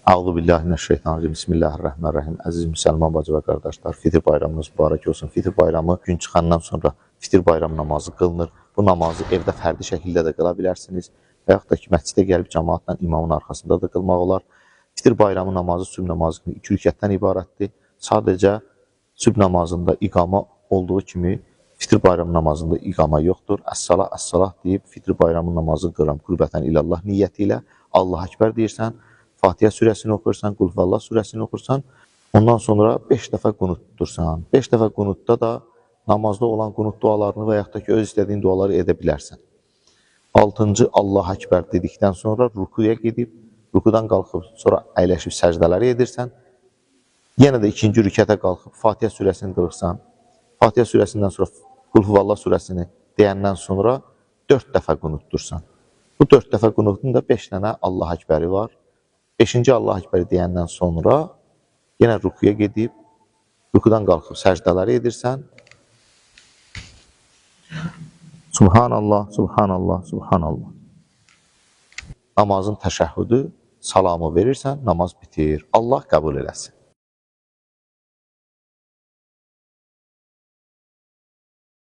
Əuzu billahi mineşşeytanirracim. Bismillahirrahmanirrahim. Əziz müsəlman bacı və qardaşlar, Fitr bayramınız mübarək olsun. Fitr bayramı gün çıxandan sonra Fitr bayramı namazı qılınır. Bu namazı evdə fərdi şəkildə də qıla bilərsiniz və yaxud da ki, məscidə gəlib cəmaatla imamın arxasında da qılmaq olar. Fitr bayramı namazı sübh namazı kimi 2 rükətdən ibarətdir. Sadəcə sübh namazında iqama olduğu kimi Fitr bayramı namazında iqama yoxdur. Əs-salah, əs-salah deyib Fitr bayramı namazı qıram qürbətən ilallah niyyəti ilə Allah Əkbər deyirsən. Fatihə surəsini oxursan, Qulhuvallah surəsini oxursan, ondan sonra 5 dəfə qunut tutursan. 5 dəfə qunutda da namazda olan qunut dualarını və yaxud da ki, öz istədiyin duaları edə bilərsən. 6-cı Allah Əkbər dedikdən sonra rukuya gedib, rukudan qalxıb, sonra əyləşib səcdələri edirsən. Yenə də 2-ci rükətə qalxıb Fatihə surəsini qılırsan. Fatihə surəsindən sonra Qulhuvallah surəsini deyəndən sonra 4 dəfə qunut tutursan. Bu 4 dəfə qunutun da 5 dənə Allah Əkbəri var. 5-ci Allah Əkbəri deyəndən sonra yenə rukuya gedib, rukudan qalxıb səcdələri edirsən. Subhanallah, Subhanallah, Subhanallah. Namazın təşəhhüdü, salamı verirsən, namaz bitir. Allah qəbul eləsin.